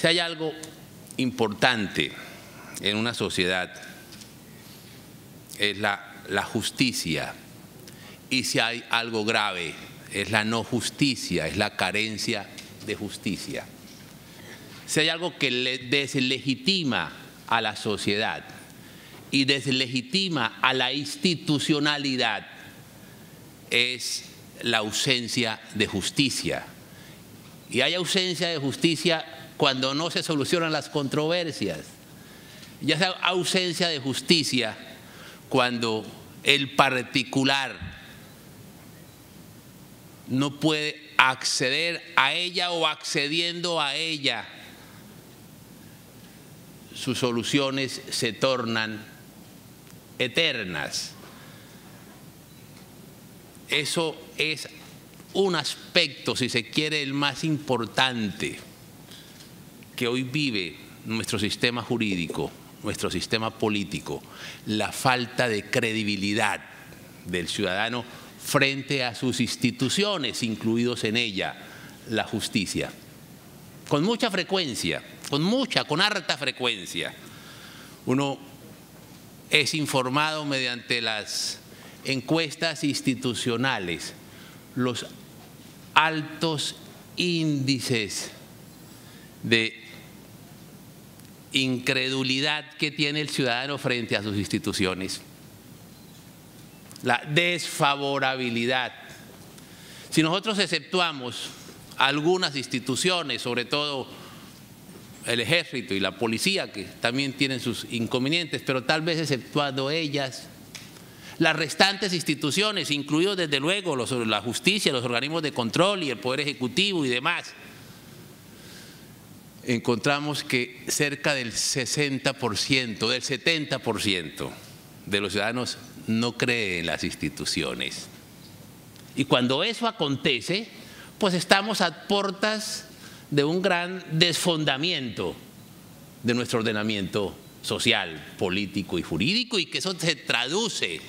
Si hay algo importante en una sociedad es la justicia, y si hay algo grave es la no justicia, es la carencia de justicia. Si hay algo que deslegitima a la sociedad y deslegitima a la institucionalidad, es la ausencia de justicia. Y hay ausencia de justicia cuando no se solucionan las controversias. Ya sea ausencia de justicia cuando el particular no puede acceder a ella o accediendo a ella, sus soluciones se tornan eternas. Eso es un aspecto, si se quiere, el más importante que hoy vive nuestro sistema jurídico, nuestro sistema político, la falta de credibilidad del ciudadano frente a sus instituciones, incluidos en ella la justicia. Con mucha frecuencia, con harta frecuencia, uno es informado mediante las encuestas institucionales, los altos índices de incredulidad que tiene el ciudadano frente a sus instituciones, la desfavorabilidad. Si nosotros exceptuamos algunas instituciones, sobre todo el ejército y la policía, que también tienen sus inconvenientes, pero tal vez exceptuando ellas, las restantes instituciones, incluidos desde luego la justicia, los organismos de control y el Poder Ejecutivo y demás, encontramos que cerca del 60%, del 70% de los ciudadanos no cree en las instituciones. Y cuando eso acontece, pues estamos a puertas de un gran desfondamiento de nuestro ordenamiento social, político y jurídico, y que eso se traduce,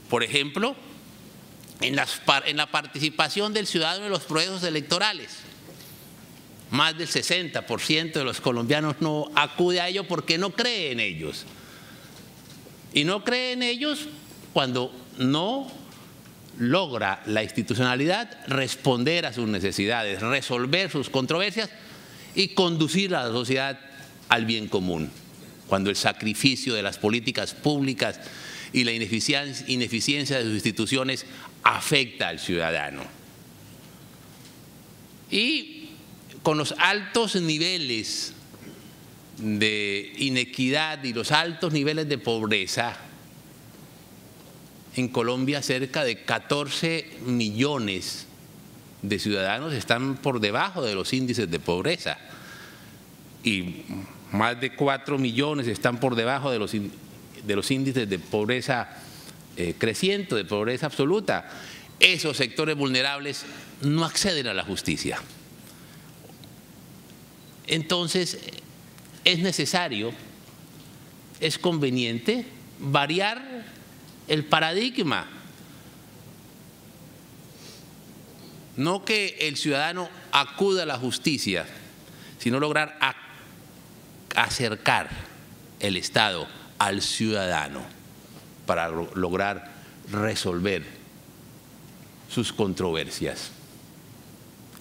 por ejemplo, en la participación del ciudadano en los procesos electorales. Más del 60% de los colombianos no acude a ello porque no cree en ellos. Y no cree en ellos cuando no logra la institucionalidad responder a sus necesidades, resolver sus controversias y conducir a la sociedad al bien común. Cuando el sacrificio de las políticas públicas y la ineficiencia de sus instituciones afecta al ciudadano. Y con los altos niveles de inequidad y los altos niveles de pobreza, en Colombia cerca de 14 millones de ciudadanos están por debajo de los índices de pobreza y más de 4 millones están por debajo de los índices de pobreza creciente, de pobreza absoluta. Esos sectores vulnerables no acceden a la justicia. Entonces, es necesario, es conveniente variar el paradigma. No que el ciudadano acuda a la justicia, sino lograr acercar el Estado al ciudadano para lograr resolver sus controversias.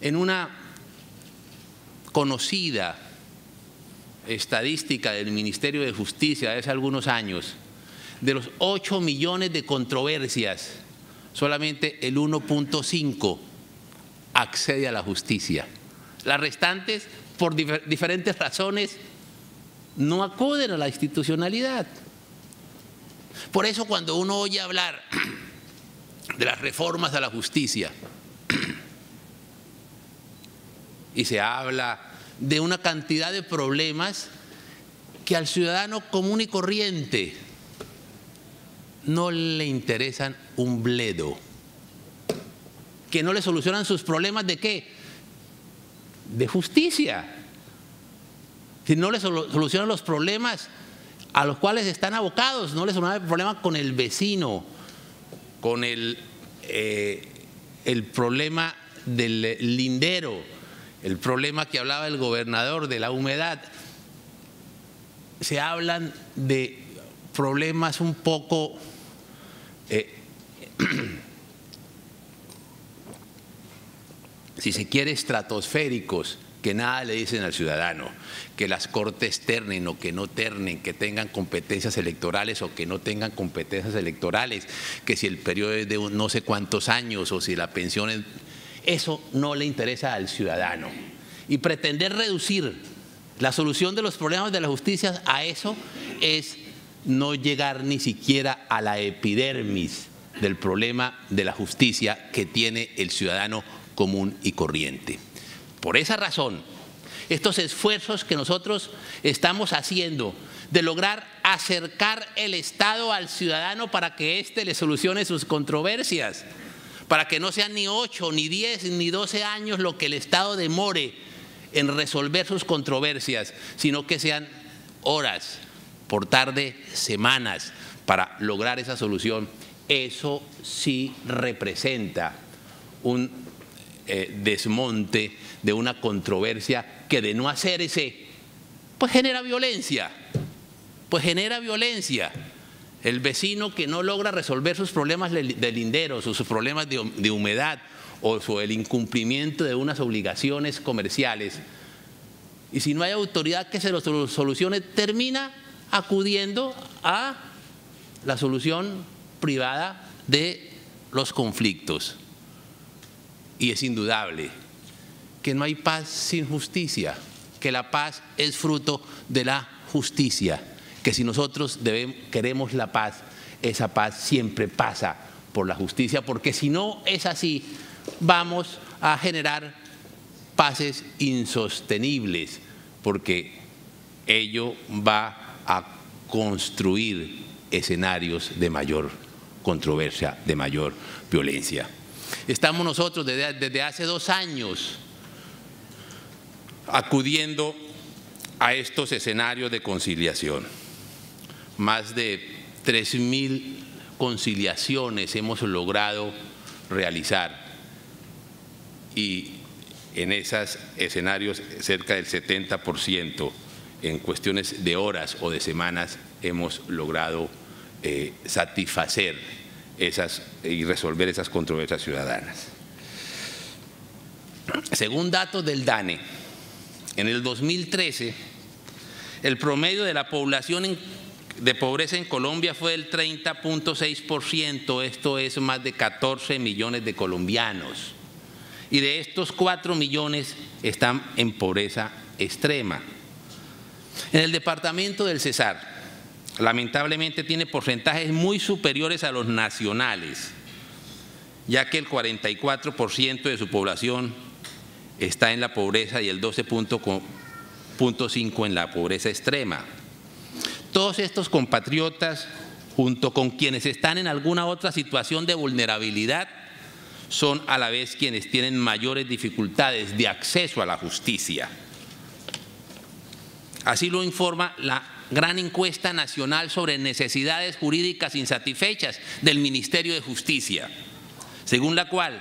En una conocida estadística del Ministerio de Justicia de hace algunos años, de los 8 millones de controversias, solamente el 1.5 accede a la justicia. Las restantes, por diferentes razones, no acuden a la institucionalidad. Por eso cuando uno oye hablar de las reformas a la justicia y se habla de una cantidad de problemas que al ciudadano común y corriente no le interesan un bledo, que no le solucionan sus problemas ¿de qué? De justicia. Si no le solucionan los problemas a los cuales están abocados, no le solucionan el problema con el vecino, con el problema del lindero, el problema que hablaba el gobernador de la humedad, se hablan de problemas un poco si se quiere estratosféricos, que nada le dicen al ciudadano, que las cortes ternen o que no ternen, que tengan competencias electorales o que no tengan competencias electorales, que si el periodo es de no sé cuántos años o si la pensión es… Eso no le interesa al ciudadano. Y pretender reducir la solución de los problemas de la justicia a eso es no llegar ni siquiera a la epidermis del problema de la justicia que tiene el ciudadano común y corriente. Por esa razón, estos esfuerzos que nosotros estamos haciendo de lograr acercar el Estado al ciudadano para que éste le solucione sus controversias, para que no sean ni 8, ni 10, ni 12 años lo que el Estado demore en resolver sus controversias, sino que sean horas, por tarde semanas, para lograr esa solución. Eso sí representa un desmonte de una controversia que, de no hacerse, pues genera violencia. El vecino que no logra resolver sus problemas de linderos o sus problemas de humedad o el incumplimiento de unas obligaciones comerciales, y si no hay autoridad que se lo solucione, termina acudiendo a la solución privada de los conflictos. Y es indudable que no hay paz sin justicia, que la paz es fruto de la justicia, que si nosotros queremos la paz, esa paz siempre pasa por la justicia, porque si no es así, vamos a generar paces insostenibles, porque ello va a construir escenarios de mayor controversia, de mayor violencia. Estamos nosotros desde hace 2 años acudiendo a estos escenarios de conciliación. Más de 3.000 conciliaciones hemos logrado realizar, y en esos escenarios cerca del 70% en cuestiones de horas o de semanas hemos logrado satisfacer y resolver esas controversias ciudadanas. Según datos del DANE, en el 2013, el promedio de la población de pobreza en Colombia fue del 30.6%, esto es más de 14 millones de colombianos, y de estos 4 millones están en pobreza extrema. En el departamento del Cesar, lamentablemente tiene porcentajes muy superiores a los nacionales, ya que el 44% de su población está en la pobreza y el 12.5% en la pobreza extrema. Todos estos compatriotas, junto con quienes están en alguna otra situación de vulnerabilidad, son a la vez quienes tienen mayores dificultades de acceso a la justicia. Así lo informa la gran encuesta nacional sobre necesidades jurídicas insatisfechas del Ministerio de Justicia, según la cual,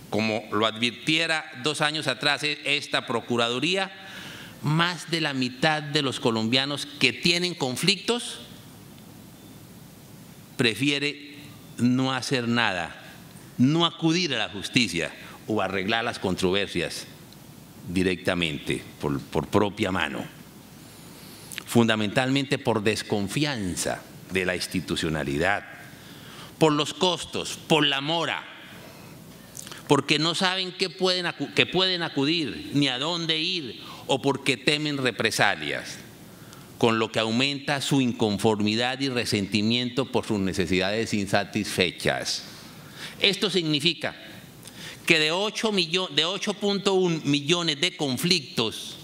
como lo advirtiera 2 años atrás esta Procuraduría, más de la mitad de los colombianos que tienen conflictos prefiere no hacer nada, no acudir a la justicia o arreglar las controversias directamente por propia mano, fundamentalmente por desconfianza de la institucionalidad, por los costos, por la mora, porque no saben que pueden acudir ni a dónde ir, o porque temen represalias, con lo que aumenta su inconformidad y resentimiento por sus necesidades insatisfechas. Esto significa que de 8.1 millones de conflictos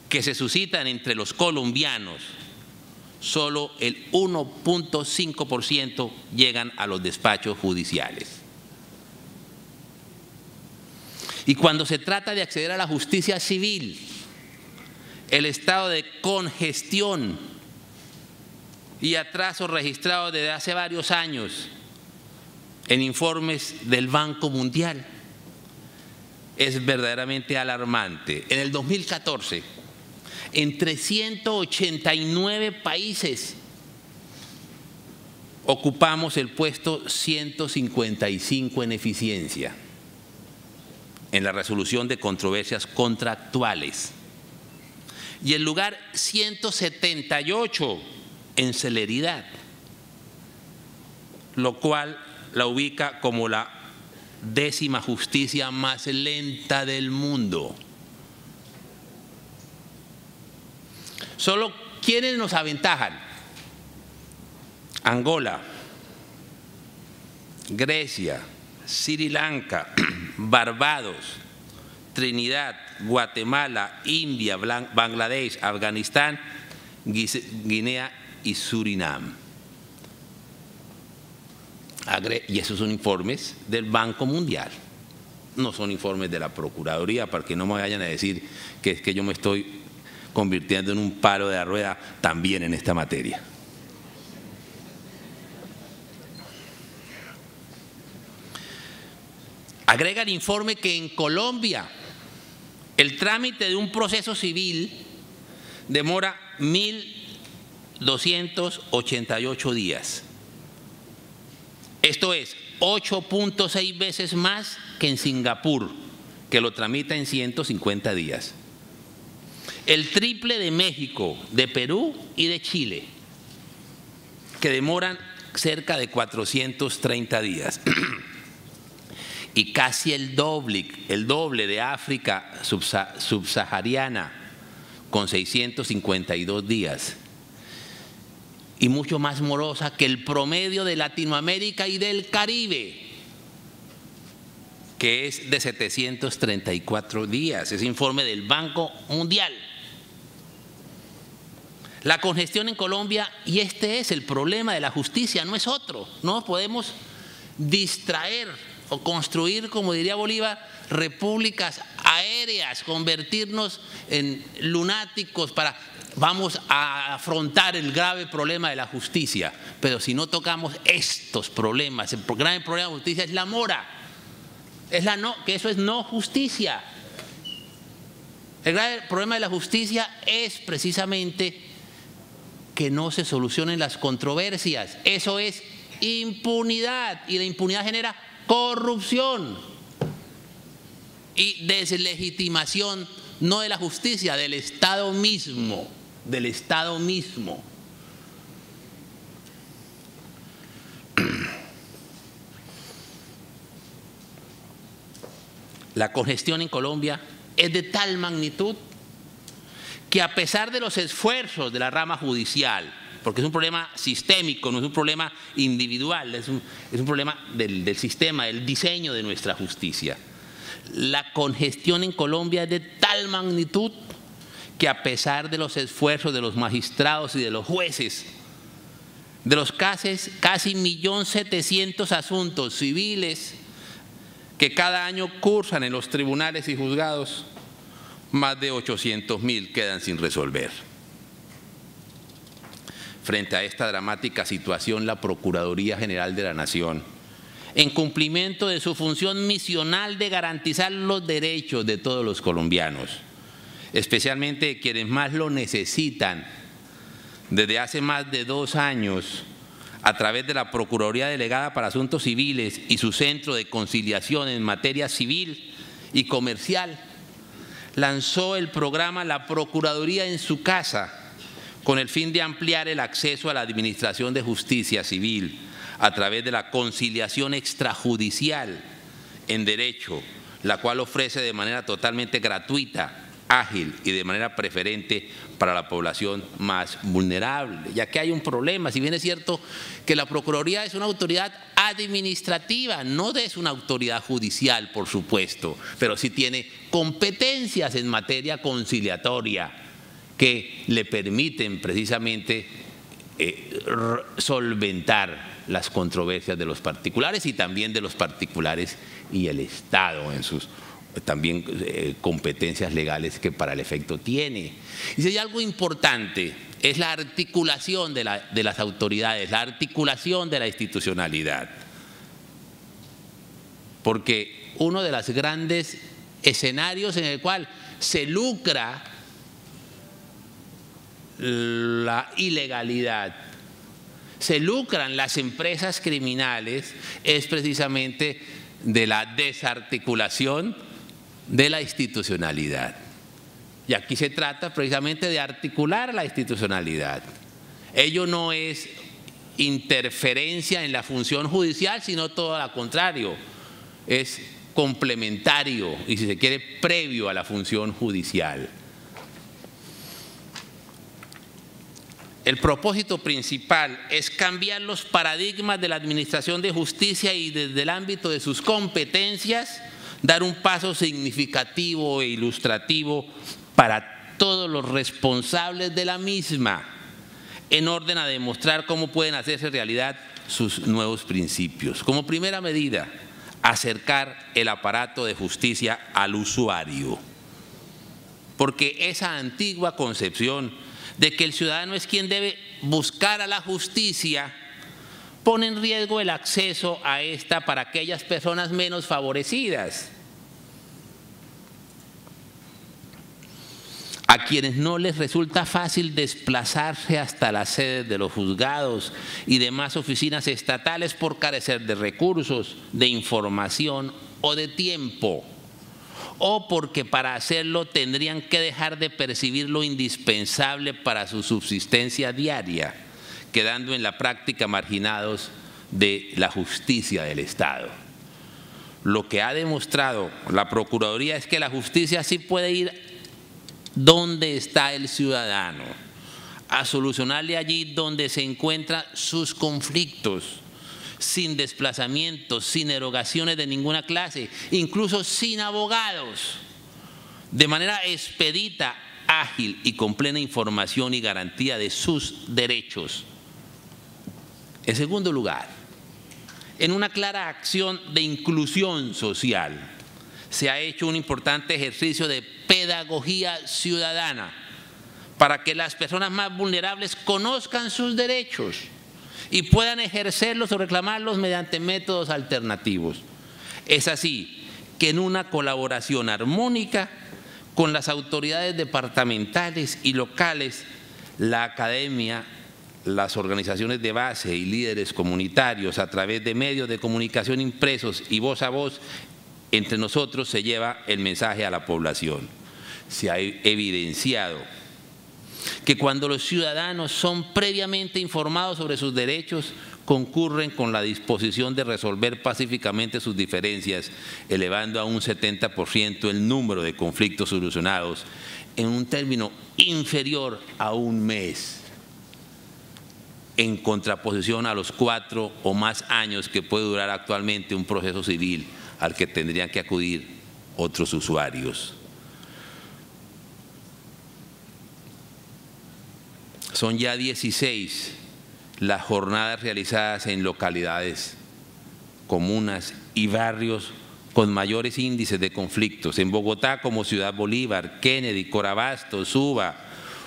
que se suscitan entre los colombianos, solo el 1.5% llegan a los despachos judiciales. Y cuando se trata de acceder a la justicia civil, el estado de congestión y atraso registrado desde hace varios años en informes del Banco Mundial es verdaderamente alarmante. En el 2014, entre 189 países, ocupamos el puesto 155 en eficiencia, en la resolución de controversias contractuales, y el lugar 178 en celeridad, lo cual la ubica como la 10ª justicia más lenta del mundo. Solo quienes nos aventajan: Angola, Grecia, Sri Lanka, Barbados, Trinidad, Guatemala, India, Bangladesh, Afganistán, Guinea y Surinam. Y esos son informes del Banco Mundial, no son informes de la Procuraduría, para que no me vayan a decir que es que yo me estoy convirtiendo en un palo de la rueda también en esta materia. Agrega el informe que en Colombia el trámite de un proceso civil demora 1.288 días. Esto es 8.6 veces más que en Singapur, que lo tramita en 150 días. El triple de México, de Perú y de Chile, que demoran cerca de 430 días. Y casi el doble de África subsahariana, con 652 días. Y mucho más morosa que el promedio de Latinoamérica y del Caribe, que es de 734 días. Es informe del Banco Mundial. La congestión en Colombia, y este es el problema de la justicia, no es otro. No podemos distraer o construir, como diría Bolívar, repúblicas aéreas, convertirnos en lunáticos vamos a afrontar el grave problema de la justicia. Pero si no tocamos estos problemas, el grave problema de la justicia es la mora, que eso es no justicia. El grave problema de la justicia es precisamente que no se solucionen las controversias. Eso es impunidad, y la impunidad genera corrupción y deslegitimación, no de la justicia, del Estado mismo, La congestión en Colombia es de tal magnitud que, a pesar de los esfuerzos de la rama judicial, porque es un problema sistémico, no es un problema individual, es un problema del sistema, del diseño de nuestra justicia. La congestión en Colombia es de tal magnitud que, a pesar de los esfuerzos de los magistrados y de los jueces, de los casi 1.700.000 asuntos civiles que cada año cursan en los tribunales y juzgados, más de 800.000 quedan sin resolver. Frente a esta dramática situación, la Procuraduría General de la Nación, en cumplimiento de su función misional de garantizar los derechos de todos los colombianos, especialmente de quienes más lo necesitan, desde hace más de 2 años, a través de la Procuraduría Delegada para Asuntos Civiles y su Centro de Conciliación en materia civil y comercial, lanzó el programa La Procuraduría en su casa, con el fin de ampliar el acceso a la administración de justicia civil a través de la conciliación extrajudicial en derecho, la cual ofrece de manera totalmente gratuita, ágil y de manera preferente para la población más vulnerable. Ya que hay un problema, si bien es cierto que la Procuraduría es una autoridad administrativa, no es una autoridad judicial, por supuesto, pero sí tiene competencias en materia conciliatoria que le permiten precisamente solventar las controversias de los particulares, y también de los particulares y el Estado en sus también competencias legales que para el efecto tiene. Y si hay algo importante, es la articulación de las autoridades, la articulación de la institucionalidad. Porque uno de los grandes escenarios en el cual se lucra la ilegalidad, se lucran las empresas criminales, es precisamente de la desarticulación de la institucionalidad. Y aquí se trata precisamente de articular la institucionalidad. Ello no es interferencia en la función judicial, sino todo lo contrario, es complementario y, si se quiere, previo a la función judicial. El propósito principal es cambiar los paradigmas de la administración de justicia y desde el ámbito de sus competencias, dar un paso significativo e ilustrativo para todos los responsables de la misma, en orden a demostrar cómo pueden hacerse realidad sus nuevos principios. Como primera medida, acercar el aparato de justicia al usuario, porque esa antigua concepción de que el ciudadano es quien debe buscar a la justicia pone en riesgo el acceso a esta para aquellas personas menos favorecidas, a quienes no les resulta fácil desplazarse hasta las sedes de los juzgados y demás oficinas estatales por carecer de recursos, de información o de tiempo, o porque para hacerlo tendrían que dejar de percibir lo indispensable para su subsistencia diaria, quedando en la práctica marginados de la justicia del Estado. Lo que ha demostrado la Procuraduría es que la justicia sí puede ir donde está el ciudadano, a solucionarle allí donde se encuentran sus conflictos, sin desplazamientos, sin erogaciones de ninguna clase, incluso sin abogados, de manera expedita, ágil y con plena información y garantía de sus derechos. En segundo lugar, en una clara acción de inclusión social, se ha hecho un importante ejercicio de pedagogía ciudadana para que las personas más vulnerables conozcan sus derechos y puedan ejercerlos o reclamarlos mediante métodos alternativos. Es así que en una colaboración armónica con las autoridades departamentales y locales, la academia, las organizaciones de base y líderes comunitarios a través de medios de comunicación impresos y voz a voz, entre nosotros se lleva el mensaje a la población. Se ha evidenciado que cuando los ciudadanos son previamente informados sobre sus derechos, concurren con la disposición de resolver pacíficamente sus diferencias, elevando a un 70% el número de conflictos solucionados en un término inferior a un mes, en contraposición a los 4 o más años que puede durar actualmente un proceso civil al que tendrían que acudir otros usuarios. Son ya 16 las jornadas realizadas en localidades, comunas y barrios con mayores índices de conflictos. En Bogotá, como Ciudad Bolívar, Kennedy, Corabastos, Suba,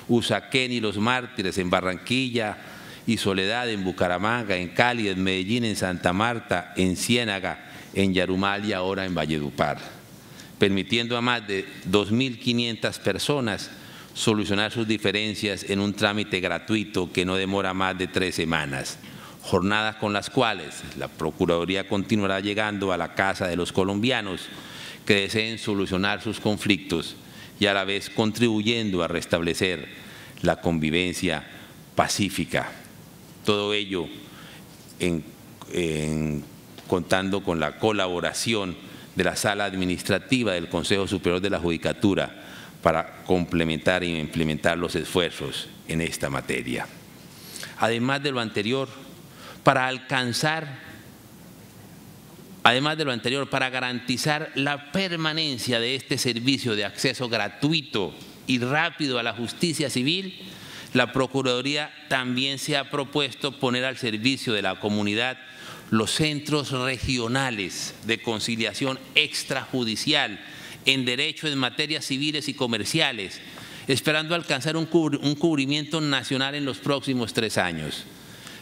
Usaquén y Los Mártires; en Barranquilla y Soledad, en Bucaramanga, en Cali, en Medellín, en Santa Marta, en Ciénaga, en Yarumal y ahora en Valledupar, permitiendo a más de 2.500 personas solucionar sus diferencias en un trámite gratuito que no demora más de 3 semanas. Jornadas con las cuales la Procuraduría continuará llegando a la casa de los colombianos que deseen solucionar sus conflictos y a la vez contribuyendo a restablecer la convivencia pacífica. Todo ello contando con la colaboración de la Sala Administrativa del Consejo Superior de la Judicatura para complementar e implementar los esfuerzos en esta materia. Además de lo anterior, para garantizar la permanencia de este servicio de acceso gratuito y rápido a la justicia civil, la Procuraduría también se ha propuesto poner al servicio de la comunidad los centros regionales de conciliación extrajudicial en derecho en materias civiles y comerciales, esperando alcanzar un cubrimiento nacional en los próximos 3 años.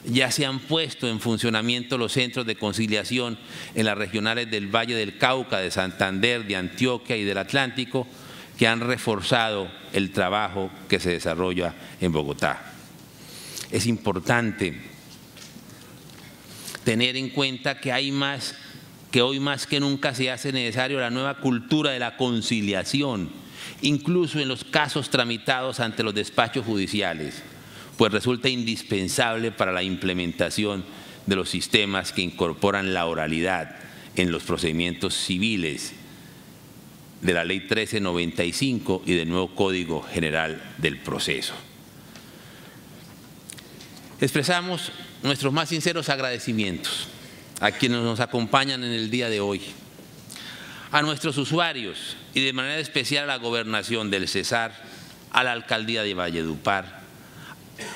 Ya se han puesto en funcionamiento los centros de conciliación en las regionales del Valle del Cauca, de Santander, de Antioquia y del Atlántico, que han reforzado el trabajo que se desarrolla en Bogotá. Es importante tener en cuenta que hoy más que nunca se hace necesario la nueva cultura de la conciliación, incluso en los casos tramitados ante los despachos judiciales, pues resulta indispensable para la implementación de los sistemas que incorporan la oralidad en los procedimientos civiles de la Ley 1395 y del nuevo Código General del Proceso. Expresamos nuestros más sinceros agradecimientos a quienes nos acompañan en el día de hoy, a nuestros usuarios y de manera especial a la Gobernación del Cesar, a la Alcaldía de Valledupar,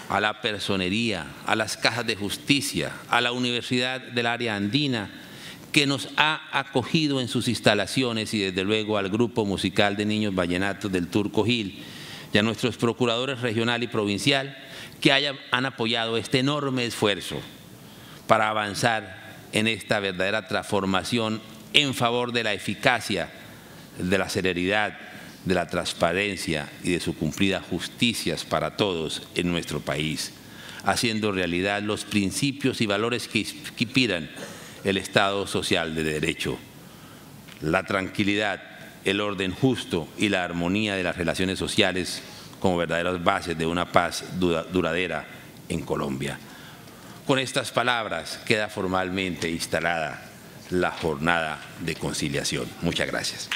a la Personería, a las Cajas de Justicia, a la Universidad del Área Andina, que nos ha acogido en sus instalaciones, y desde luego al Grupo Musical de Niños Vallenatos del Turco Gil, y a nuestros procuradores regional y provincial, que han apoyado este enorme esfuerzo para avanzar en esta verdadera transformación en favor de la eficacia, de la celeridad, de la transparencia y de su cumplida justicia para todos en nuestro país, haciendo realidad los principios y valores que inspiran el Estado social de derecho, la tranquilidad, el orden justo y la armonía de las relaciones sociales como verdaderas bases de una paz duradera en Colombia. Con estas palabras queda formalmente instalada la jornada de conciliación. Muchas gracias.